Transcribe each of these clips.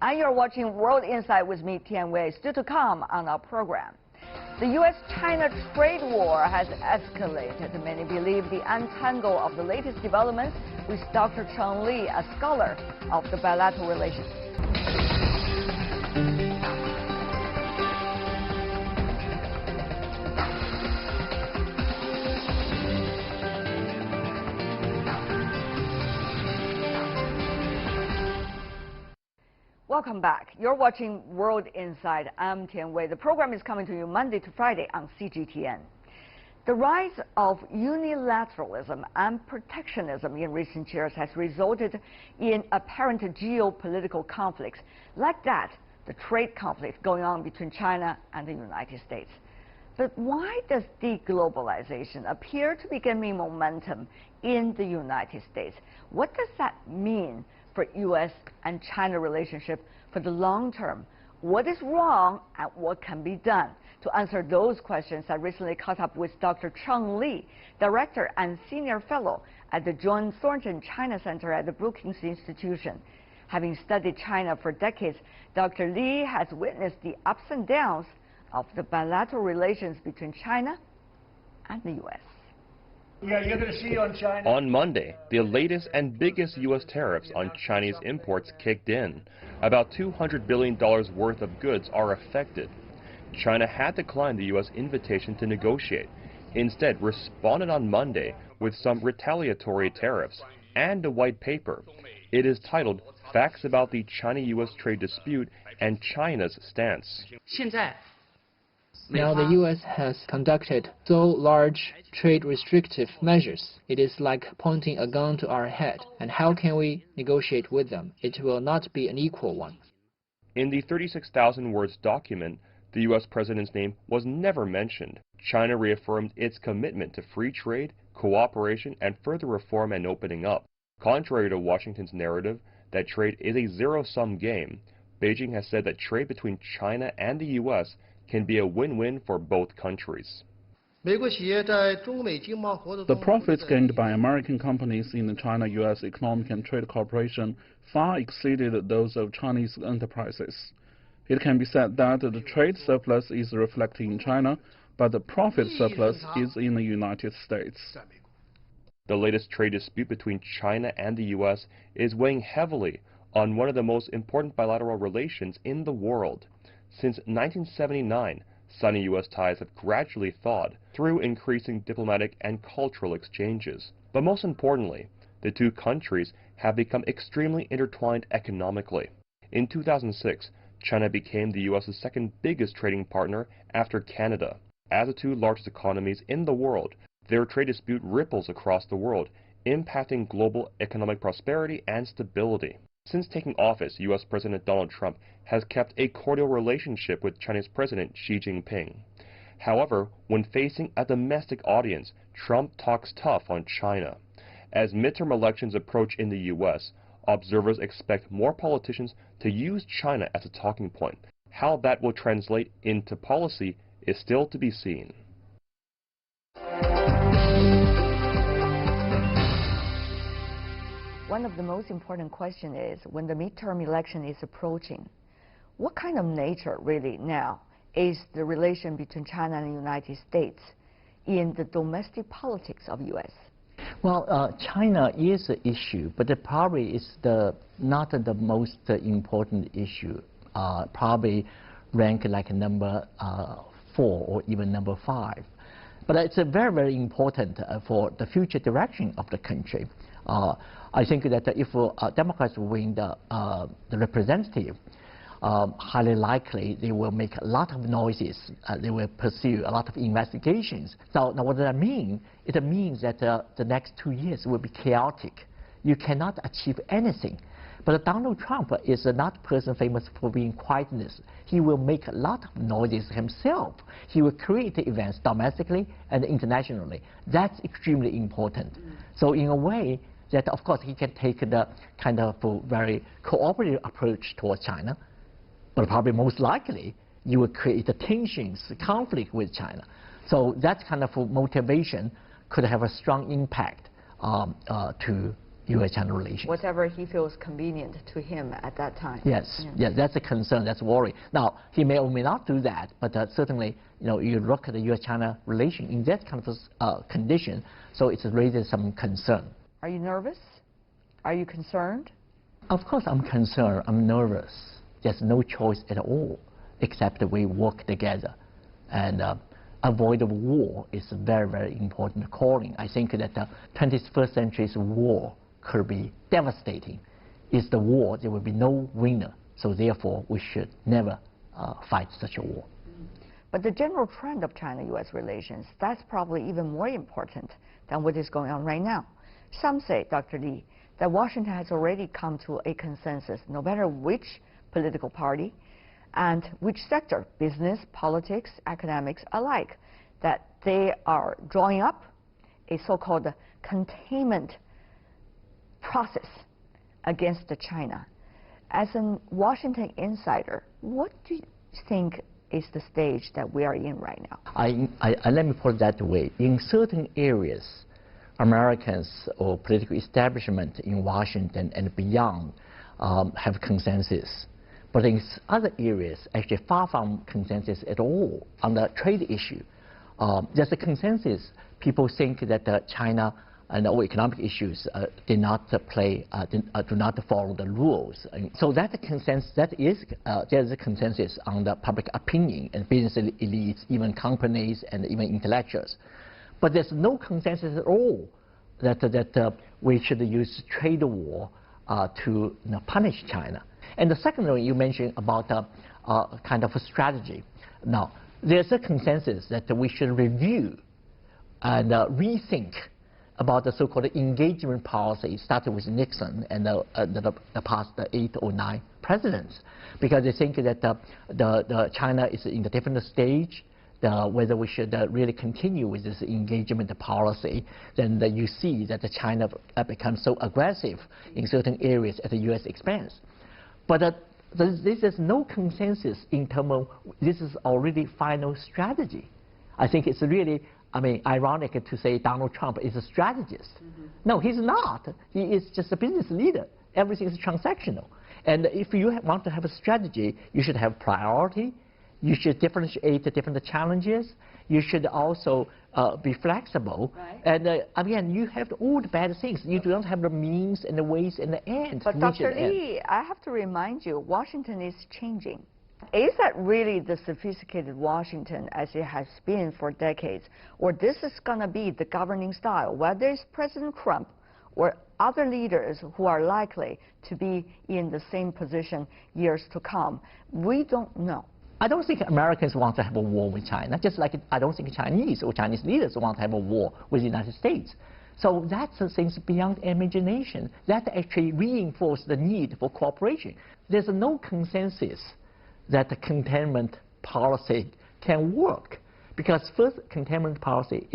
And you're watching World Insight with me, Tian Wei. Still to come on our program. The U.S.-China trade war has escalated. Many believe the untangle of the latest developments with Dr. Cheng Li, a scholar of the bilateral relations. Welcome back. You're watching World Insight. I'm Tian Wei. The program is coming to you Monday to Friday on CGTN. The rise of unilateralism and protectionism in recent years has resulted in apparent geopolitical conflicts, like that, the trade conflict going on between China and the United States. But why does deglobalization appear to be gaining momentum in the United States? What does that mean for U.S. and China relationship for the long term? What is wrong and what can be done? To answer those questions, I recently caught up with Dr. Cheng Li, Director and Senior Fellow at the John Thornton China Center at the Brookings Institution. Having studied China for decades, Dr. Li has witnessed the ups and downs of the bilateral relations between China and the U.S. Yeah, you're going to see on China. On Monday, the latest and biggest U.S. tariffs on Chinese imports kicked in. About $200 billion worth of goods are affected. China had declined the U.S. invitation to negotiate, instead responded on Monday with some retaliatory tariffs and a white paper. It is titled Facts About the China-U.S. Trade Dispute and China's Stance. Now the U.S. has conducted so large trade restrictive measures. It is like pointing a gun to our head. And how can we negotiate with them? It will not be an equal one. In the 36,000 words document, the U.S. president's name was never mentioned. China reaffirmed its commitment to free trade, cooperation, and further reform and opening up. Contrary to Washington's narrative that trade is a zero-sum game, Beijing has said that trade between China and the U.S. can be a win-win for both countries. The profits gained by American companies in the China-U.S. Economic and Trade Cooperation far exceeded those of Chinese enterprises. It can be said that the trade surplus is reflected in China, but the profit surplus is in the United States. The latest trade dispute between China and the U.S. is weighing heavily on one of the most important bilateral relations in the world. Since 1979, Sino-U.S. ties have gradually thawed through increasing diplomatic and cultural exchanges. But most importantly, the two countries have become extremely intertwined economically. In 2006, China became the U.S.'s second biggest trading partner after Canada. As the two largest economies in the world, their trade dispute ripples across the world, impacting global economic prosperity and stability. Since taking office, U.S. President Donald Trump has kept a cordial relationship with Chinese President Xi Jinping. However, when facing a domestic audience, Trump talks tough on China. As midterm elections approach in the U.S., observers expect more politicians to use China as a talking point. How that will translate into policy is still to be seen. One of the most important questions is, when the midterm election is approaching, what kind of nature really now is the relation between China and the United States in the domestic politics of U.S.? Well, China is an issue, but it probably is not the most important issue. Probably rank like number 4 or even number 5. But it's very, very important for the future direction of the country. I think that if Democrats win the representative, highly likely they will make a lot of noises. They will pursue a lot of investigations. So now what does that mean? It means that the next 2 years will be chaotic. You cannot achieve anything. But Donald Trump is not a person famous for being quietness. He will make a lot of noises himself. He will create events domestically and internationally. That's extremely important. So in a way, that of course he can take the kind of very cooperative approach towards China, but probably most likely you will create the tensions, conflict with China. So that kind of motivation could have a strong impact to U.S.-China relations. Whatever he feels convenient to him at that time. Yes, yes, that's a concern, that's a worry. Now, he may or may not do that, but certainly, you look at the U.S.-China relation in that kind of condition, so it raises some concern. Are you nervous? Are you concerned? Of course I'm concerned, I'm nervous. There's no choice at all, except that we work together. And avoid war is a very, very important calling. I think that the 21st century's war could be devastating. It's the war, there will be no winner. So therefore, we should never fight such a war. But the general trend of China-U.S. relations, that's probably even more important than what is going on right now. Some say, Dr. Li, that Washington has already come to a consensus, no matter which political party and which sector, business, politics, academics alike, that they are drawing up a so-called containment process against China. As a Washington insider, what do you think is the stage that we are in right now? Let me put it that way. In certain areas, Americans or political establishment in Washington and beyond have consensus. But in other areas, actually far from consensus at all on the trade issue. There's a consensus. People think that China and all economic issues do not follow the rules. And so that's a consensus. There's a consensus on the public opinion and business elites, even companies and even intellectuals. But there's no consensus at all that we should use trade war to punish China. And the second one you mentioned about kind of a strategy. Now, there's a consensus that we should review and rethink about the so-called engagement policy started with Nixon and the past 8 or 9 presidents, because they think that the China is in a different stage. Whether we should really continue with this engagement policy, then you see that China becomes so aggressive in certain areas at the U.S. expense. But this is no consensus in terms of this is already final strategy. I think it's really, ironic to say Donald Trump is a strategist. No, he's not. He is just a business leader. Everything is transactional. And if you want to have a strategy, you should have priority. You should differentiate the different challenges. You should also be flexible. Right. And again, you have all the bad things. You do not have the means and the ways and the ends. But Dr. Li, I have to remind you, Washington is changing. Is that really the sophisticated Washington as it has been for decades? Or this is going to be the governing style, whether it's President Trump or other leaders who are likely to be in the same position years to come? We don't know. I don't think Americans want to have a war with China, just like I don't think Chinese or Chinese leaders want to have a war with the United States. So that's things beyond imagination. That actually reinforces the need for cooperation. There's no consensus that the containment policy can work, because first, containment policy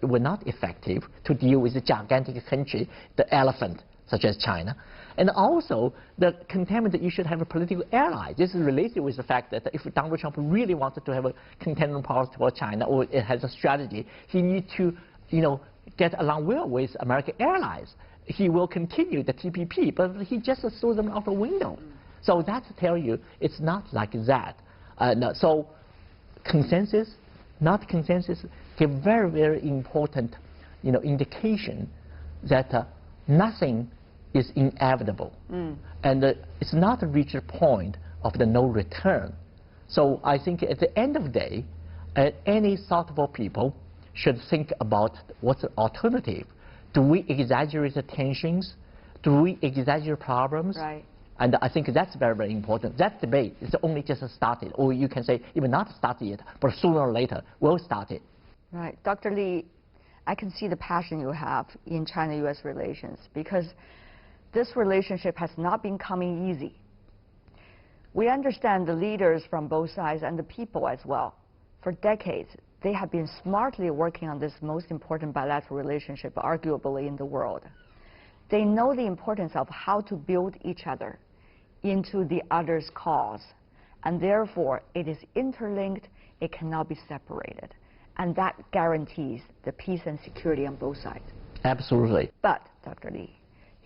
were not effective to deal with the gigantic country, the elephant, such as China. And also, the containment that you should have a political ally. This is related with the fact that if Donald Trump really wanted to have a containment policy toward China, or it has a strategy, he needs to, get along well with American allies. He will continue the TPP, but he just threw them out the window. So that tells you it's not like that. No, so consensus, not consensus, give very, very important, indication that nothing is inevitable. And it's not reached a point of the no return. So I think at the end of the day, any thoughtful people should think about what's the alternative. Do we exaggerate the tensions? Do we exaggerate problems? Right. And I think that's very, very important. That debate is only just started, or you can say even not started yet, but sooner or later will start it. Right. Dr. Li, I can see the passion you have in China-U.S. relations, because this relationship has not been coming easy. We understand the leaders from both sides and the people as well. For decades, they have been smartly working on this most important bilateral relationship, arguably, in the world. They know the importance of how to build each other into the other's cause, and therefore it is interlinked, it cannot be separated. And that guarantees the peace and security on both sides. Absolutely. But, Dr. Li,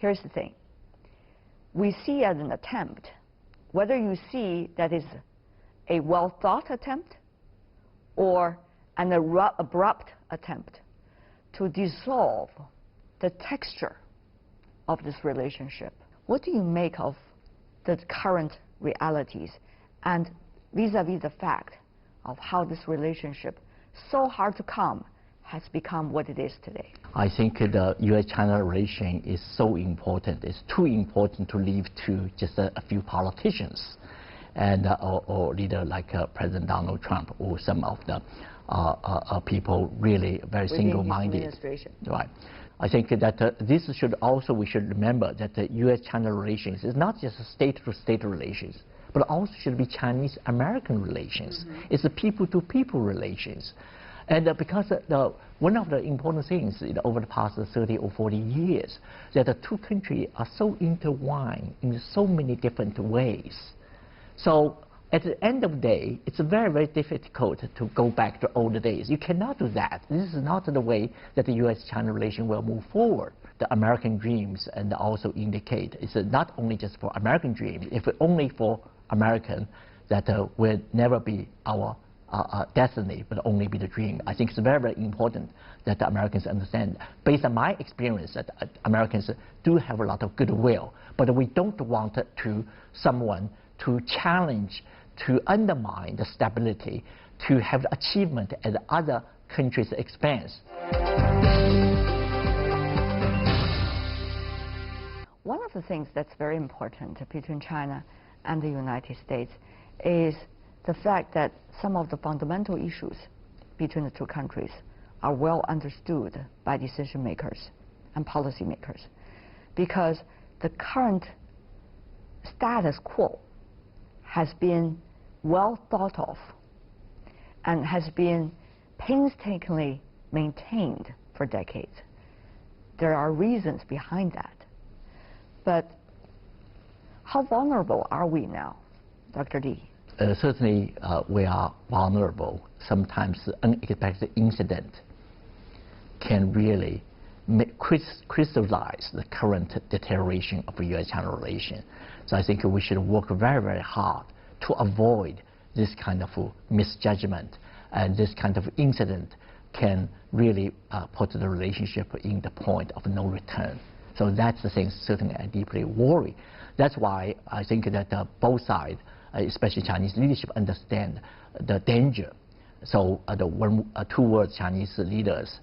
here's the thing. We see as an attempt, whether you see that is a well-thought attempt or an abrupt attempt to dissolve the texture of this relationship. What do you make of the current realities and vis-a-vis the fact of how this relationship, so hard to come, has become what it is today? I think the U.S.-China relation is so important. It's too important to leave to just a few politicians and or leader like President Donald Trump or some of the people really very single-minded. Right. I think that this should also, we should remember that the U.S.-China relations is not just state-to-state relations, but also should be Chinese-American relations. Mm-hmm. It's the people-to-people relations. And because one of the important things over the past 30 or 40 years, that the two countries are so intertwined in so many different ways. So at the end of the day, it's very, very difficult to go back to older days. You cannot do that. This is not the way that the U.S.-China relation will move forward. The American dreams and also indicate it's not only just for American dreams, if only for American, that will never be our destiny, but only be the dream. I think it's very, very important that the Americans understand. Based on my experience, that Americans do have a lot of goodwill, but we don't want someone to challenge, to undermine the stability, to have achievement at other countries' expense. One of the things that's very important between China and the United States is the fact that some of the fundamental issues between the two countries are well understood by decision makers and policymakers, because the current status quo has been well thought of and has been painstakingly maintained for decades. There are reasons behind that. But how vulnerable are we now, Dr. Li? Certainly we are vulnerable. Sometimes unexpected incident can really crystallize the current deterioration of the U.S.-China relation. So I think we should work very, very hard to avoid this kind of misjudgment, and this kind of incident can really put the relationship in the point of no return. So that's the thing certainly I deeply worry. That's why I think that both sides, especially Chinese leadership, understand the danger. So the two words Chinese leaders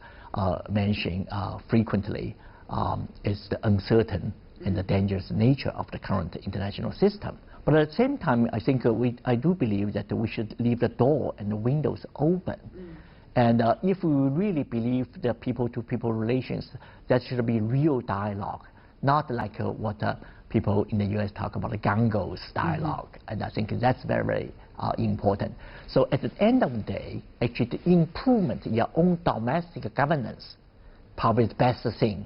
mention frequently is the uncertain and the dangerous nature of the current international system. But at the same time, I think I do believe that we should leave the door and the windows open. And if we really believe the people-to-people relations, that should be real dialogue, not like what people in the U.S. talk about, the gangos dialogue. And I think that's very, very important. So at the end of the day, actually the improvement in your own domestic governance probably the best thing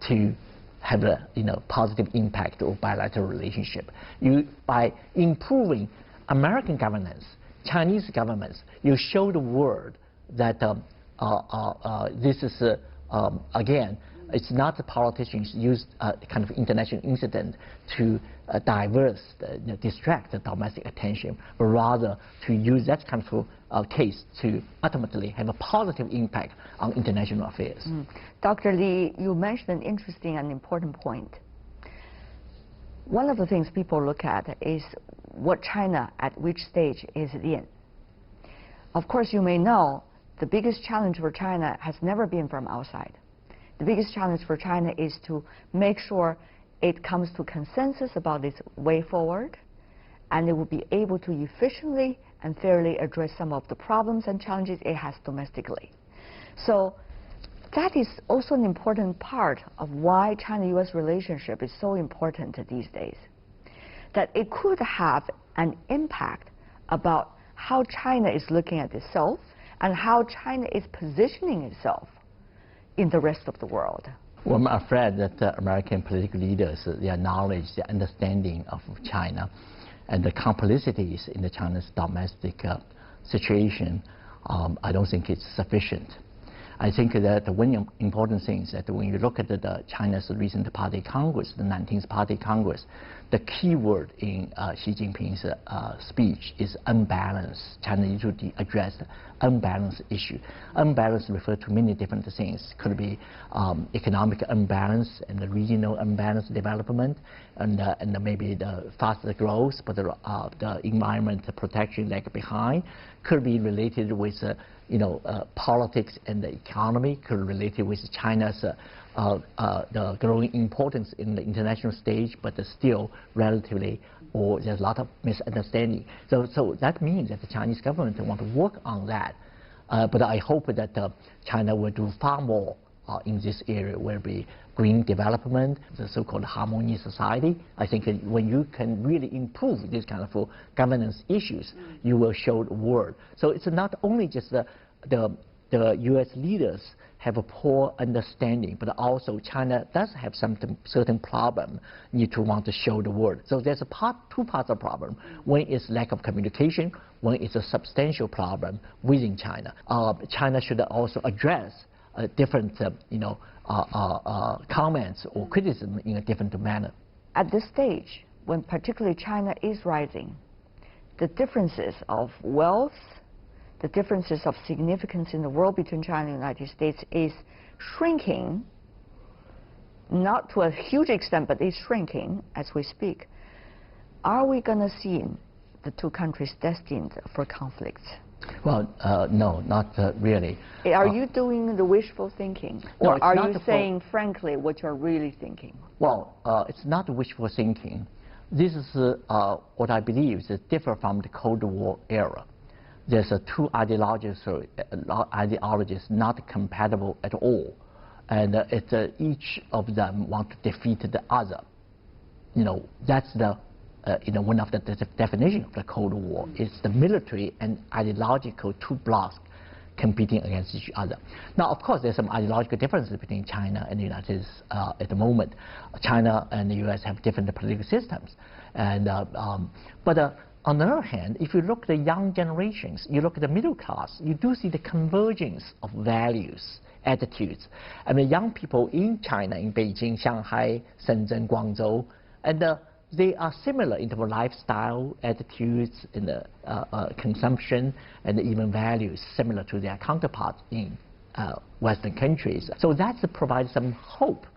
to have a positive impact of bilateral relationship. By improving American governance, Chinese governments, you show the world that this is, again, it's not the politicians use kind of international incident to distract the domestic attention, but rather to use that kind of case to ultimately have a positive impact on international affairs. Dr. Li, you mentioned an interesting and important point. One of the things people look at is what China, at which stage is it in. Of course, you may know the biggest challenge for China has never been from outside. The biggest challenge for China is to make sure it comes to consensus about its way forward, and it will be able to efficiently and fairly address some of the problems and challenges it has domestically. So that is also an important part of why China-U.S. relationship is so important these days. That it could have an impact about how China is looking at itself and how China is positioning itself in the rest of the world. Well, I'm afraid that American political leaders, their knowledge, their understanding of China, and the complexities in the China's domestic situation, I don't think it's sufficient. I think that one important thing is that when you look at China's recent Party Congress, the 19th Party Congress, the key word in Xi Jinping's speech is unbalance. China needs to address the unbalanced issue. Unbalance refers to many different things. Could be economic unbalance and the regional unbalance development, and maybe the faster growth, but the environment protection lag behind. Could be related with politics and the economy. Could be related with China's the growing importance in the international stage, but still relatively, or there's a lot of misunderstanding. So that means that the Chinese government want to work on that. But I hope that China will do far more in this area, where be green development, the so-called harmonious society. I think when you can really improve these kind of governance issues, you will show the world. So it's not only just the U.S. leaders have a poor understanding, but also China does have some certain problem need to want to show the world. So there's two parts of the problem. One is lack of communication. One is a substantial problem within China. China should also address different comments or criticism in a different manner. At this stage, when particularly China is rising, the differences of wealth, the differences of significance in the world between China and the United States is shrinking, not to a huge extent, but is shrinking as we speak. Are we going to see the two countries destined for conflict? Well, no, not really. Are you doing the wishful thinking? No, or are you not saying, frankly, what you're really thinking? Well, it's not wishful thinking. This is what I believe is different from the Cold War era. There's two ideologies not compatible at all. And each of them want to defeat the other. That's the one of the definition of the Cold War. It's the military and ideological two blocks competing against each other. Now, of course, there's some ideological differences between China and the United States at the moment. China and the U.S. have different political systems. And, but on the other hand, if you look at the young generations, you look at the middle class, you do see the convergence of values, attitudes. I mean, young people in China, in Beijing, Shanghai, Shenzhen, Guangzhou, and they are similar in terms of lifestyle, attitudes, and consumption, and even values similar to their counterparts in Western countries. So that provides some hope,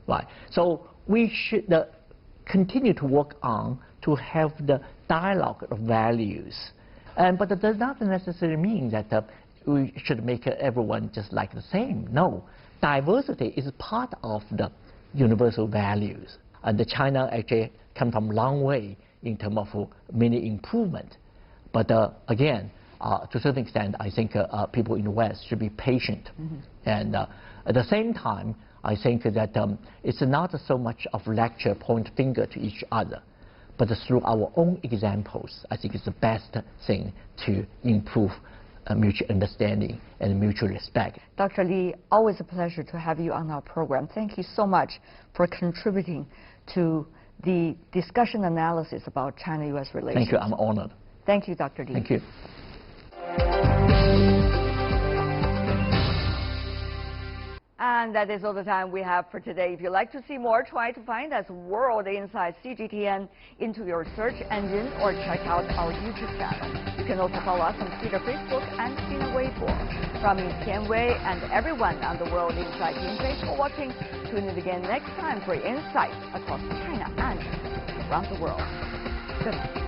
right? So we should continue to work on to have the dialogue of values. But that does not necessarily mean that we should make everyone just like the same. No, diversity is part of the universal values. And China actually come from a long way in terms of many improvement. But again, to a certain extent, I think people in the West should be patient. And at the same time, I think that it's not so much of lecture, point finger to each other, but through our own examples, I think it's the best thing to improve mutual understanding and mutual respect. Dr. Li, always a pleasure to have you on our program. Thank you so much for contributing to the discussion analysis about China-U.S. relations. Thank you. I'm honored. Thank you, Dr. Li. Thank you. And that is all the time we have for today. If you'd like to see more, try to find us World Inside CGTN into your search engine or check out our YouTube channel. You can also follow us on Twitter, Facebook, and Sina Weibo. From Tianwei and everyone on the World Inside team, thanks for watching. Tune in again next time for insights across China and around the world. Good night.